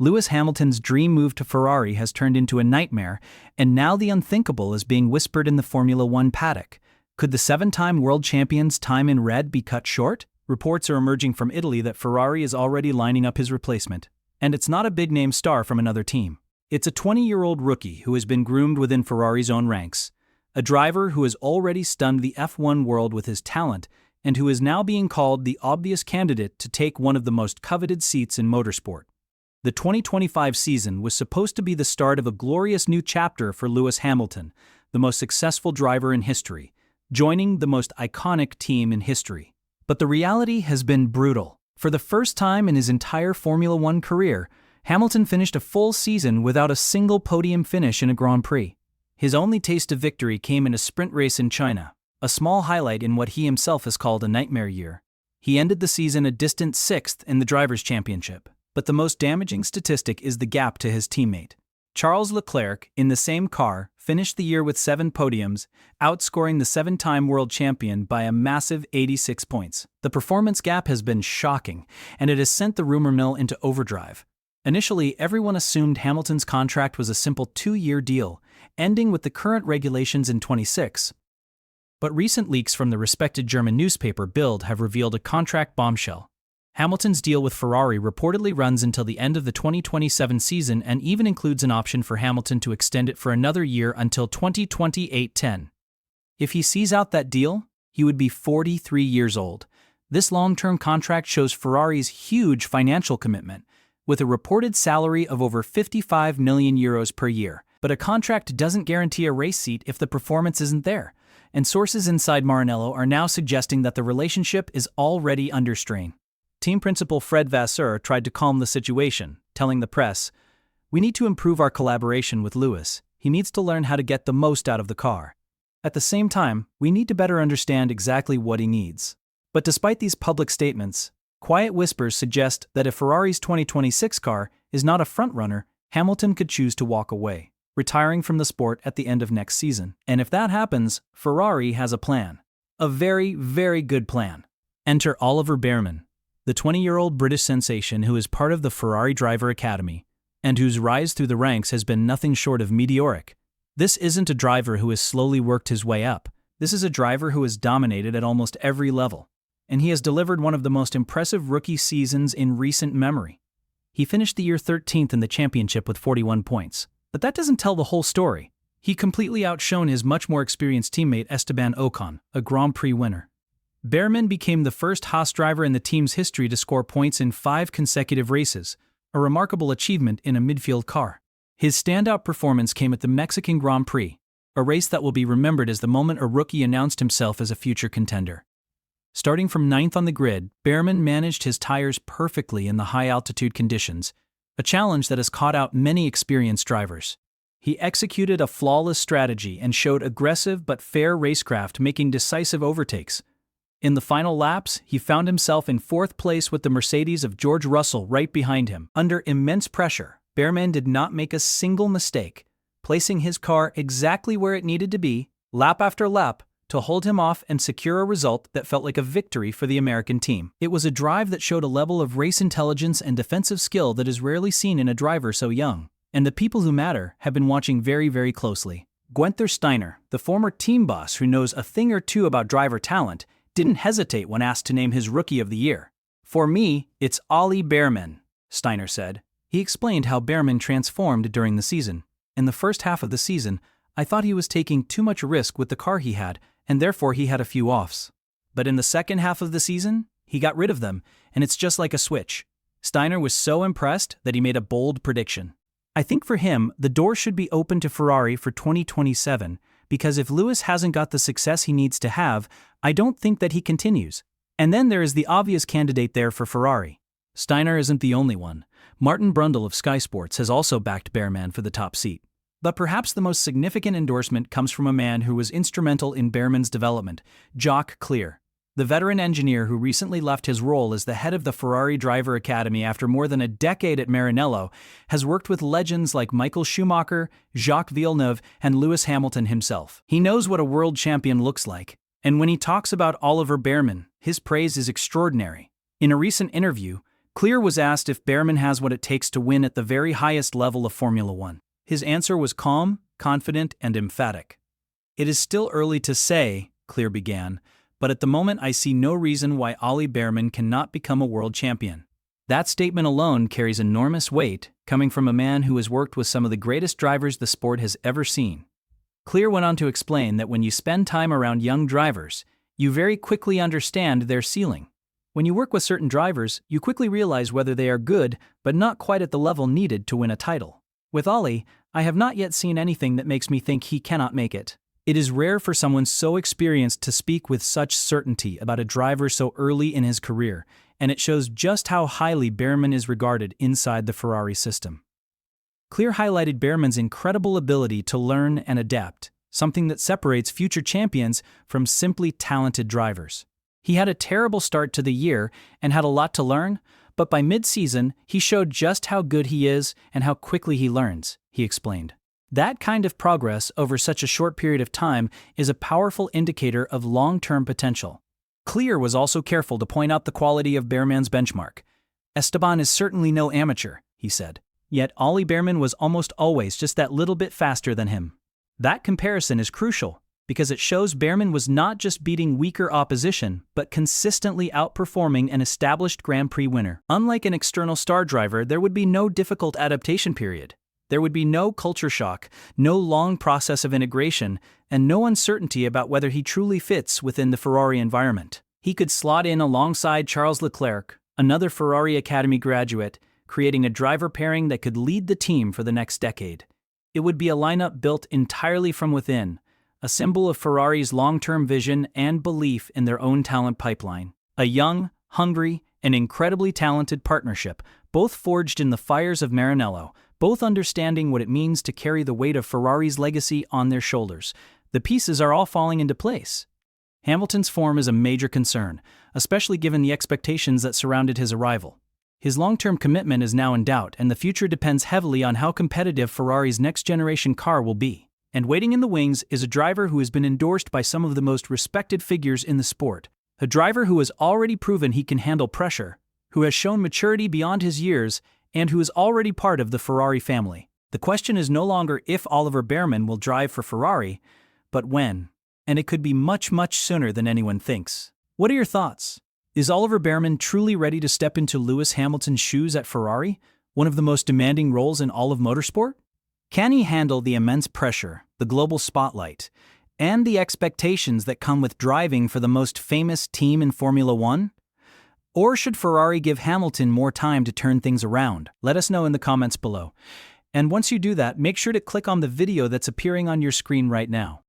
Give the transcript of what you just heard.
Lewis Hamilton's dream move to Ferrari has turned into a nightmare, and now the unthinkable is being whispered in the Formula One paddock. Could the seven-time world champion's time in red be cut short? Reports are emerging from Italy that Ferrari is already lining up his replacement. And it's not a big-name star from another team. It's a 20-year-old rookie who has been groomed within Ferrari's own ranks. A driver who has already stunned the F1 world with his talent and who is now being called the obvious candidate to take one of the most coveted seats in motorsport. The 2025 season was supposed to be the start of a glorious new chapter for Lewis Hamilton, the most successful driver in history, joining the most iconic team in history. But the reality has been brutal. For the first time in his entire Formula One career, Hamilton finished a full season without a single podium finish in a Grand Prix. His only taste of victory came in a sprint race in China, a small highlight in what he himself has called a nightmare year. He ended the season a distant 6th in the Drivers' Championship. But the most damaging statistic is the gap to his teammate. Charles Leclerc, in the same car, finished the year with 7 podiums, outscoring the 7-time world champion by a massive 86 points. The performance gap has been shocking, and it has sent the rumor mill into overdrive. Initially, everyone assumed Hamilton's contract was a simple 2-year deal, ending with the current regulations in 26. But recent leaks from the respected German newspaper Bild have revealed a contract bombshell. Hamilton's deal with Ferrari reportedly runs until the end of the 2027 season and even includes an option for Hamilton to extend it for another year until 2028-10. If he sees out that deal, he would be 43 years old. This long-term contract shows Ferrari's huge financial commitment, with a reported salary of over €55 million per year. But a contract doesn't guarantee a race seat if the performance isn't there, and sources inside Maranello are now suggesting that the relationship is already under strain. Team principal Fred Vasseur tried to calm the situation, telling the press, "We need to improve our collaboration with Lewis. He needs to learn how to get the most out of the car. At the same time, we need to better understand exactly what he needs." But despite these public statements, quiet whispers suggest that if Ferrari's 2026 car is not a frontrunner, Hamilton could choose to walk away, retiring from the sport at the end of next season. And if that happens, Ferrari has a plan. A very, very good plan. Enter Oliver Bearman, the 20-year-old British sensation who is part of the Ferrari Driver Academy, and whose rise through the ranks has been nothing short of meteoric. This isn't a driver who has slowly worked his way up. This is a driver who has dominated at almost every level, and he has delivered one of the most impressive rookie seasons in recent memory. He finished the year 13th in the championship with 41 points. But that doesn't tell the whole story. He completely outshone his much more experienced teammate Esteban Ocon, a Grand Prix winner. Bearman became the first Haas driver in the team's history to score points in 5 consecutive races, a remarkable achievement in a midfield car. His standout performance came at the Mexican Grand Prix, a race that will be remembered as the moment a rookie announced himself as a future contender. Starting from 9th on the grid, Bearman managed his tires perfectly in the high-altitude conditions, a challenge that has caught out many experienced drivers. He executed a flawless strategy and showed aggressive but fair racecraft, making decisive overtakes. In the final laps, he found himself in 4th place with the Mercedes of George Russell right behind him. Under immense pressure, Bearman did not make a single mistake, placing his car exactly where it needed to be, lap after lap, to hold him off and secure a result that felt like a victory for the American team. It was a drive that showed a level of race intelligence and defensive skill that is rarely seen in a driver so young. And the people who matter have been watching very, very closely. Guenther Steiner, the former team boss who knows a thing or two about driver talent, didn't hesitate when asked to name his Rookie of the Year. "For me, it's Ollie Bearman," Steiner said. He explained how Bearman transformed during the season. "In the first half of the season, I thought he was taking too much risk with the car he had, and therefore he had a few offs. But in the second half of the season, he got rid of them, and it's just like a switch." Steiner was so impressed that he made a bold prediction. "I think for him, the door should be open to Ferrari for 2027, because if Lewis hasn't got the success he needs to have, I don't think that he continues. And then there is the obvious candidate there for Ferrari." Steiner isn't the only one. Martin Brundle of Sky Sports has also backed Bearman for the top seat. But perhaps the most significant endorsement comes from a man who was instrumental in Bearman's development, Jacques Clear. The veteran engineer who recently left his role as the head of the Ferrari Driver Academy after more than a decade at Maranello has worked with legends like Michael Schumacher, Jacques Villeneuve, and Lewis Hamilton himself. He knows what a world champion looks like, and when he talks about Oliver Bearman, his praise is extraordinary. In a recent interview, Clear was asked if Bearman has what it takes to win at the very highest level of Formula One. His answer was calm, confident, and emphatic. "It is still early to say," Clear began, "but at the moment I see no reason why Ollie Bearman cannot become a world champion." That statement alone carries enormous weight, coming from a man who has worked with some of the greatest drivers the sport has ever seen. Clear went on to explain that when you spend time around young drivers, you very quickly understand their ceiling. When you work with certain drivers, you quickly realize whether they are good, but not quite at the level needed to win a title. With Ollie, I have not yet seen anything that makes me think he cannot make it. It is rare for someone so experienced to speak with such certainty about a driver so early in his career, and it shows just how highly Bearman is regarded inside the Ferrari system. Clear highlighted Bearman's incredible ability to learn and adapt, something that separates future champions from simply talented drivers. He had a terrible start to the year and had a lot to learn, but by mid-season, he showed just how good he is and how quickly he learns, he explained. That kind of progress over such a short period of time is a powerful indicator of long-term potential. Clear was also careful to point out the quality of Bearman's benchmark. "Esteban is certainly no amateur," he said. Yet Ollie Bearman was almost always just that little bit faster than him. That comparison is crucial, because it shows Bearman was not just beating weaker opposition, but consistently outperforming an established Grand Prix winner. Unlike an external star driver, there would be no difficult adaptation period. There would be no culture shock, no long process of integration, and no uncertainty about whether he truly fits within the Ferrari environment. He could slot in alongside Charles Leclerc, another Ferrari Academy graduate, creating a driver pairing that could lead the team for the next decade. It would be a lineup built entirely from within, a symbol of Ferrari's long-term vision and belief in their own talent pipeline. A young, hungry, and incredibly talented partnership, both forged in the fires of Maranello, both understanding what it means to carry the weight of Ferrari's legacy on their shoulders. The pieces are all falling into place. Hamilton's form is a major concern, especially given the expectations that surrounded his arrival. His long-term commitment is now in doubt, and the future depends heavily on how competitive Ferrari's next-generation car will be. And waiting in the wings is a driver who has been endorsed by some of the most respected figures in the sport. A driver who has already proven he can handle pressure, who has shown maturity beyond his years, and who is already part of the Ferrari family. The question is no longer if Oliver Bearman will drive for Ferrari, but when. And it could be much, much sooner than anyone thinks. What are your thoughts? Is Oliver Bearman truly ready to step into Lewis Hamilton's shoes at Ferrari, one of the most demanding roles in all of motorsport? Can he handle the immense pressure, the global spotlight, and the expectations that come with driving for the most famous team in Formula One? Or should Ferrari give Hamilton more time to turn things around? Let us know in the comments below. And once you do that, make sure to click on the video that's appearing on your screen right now.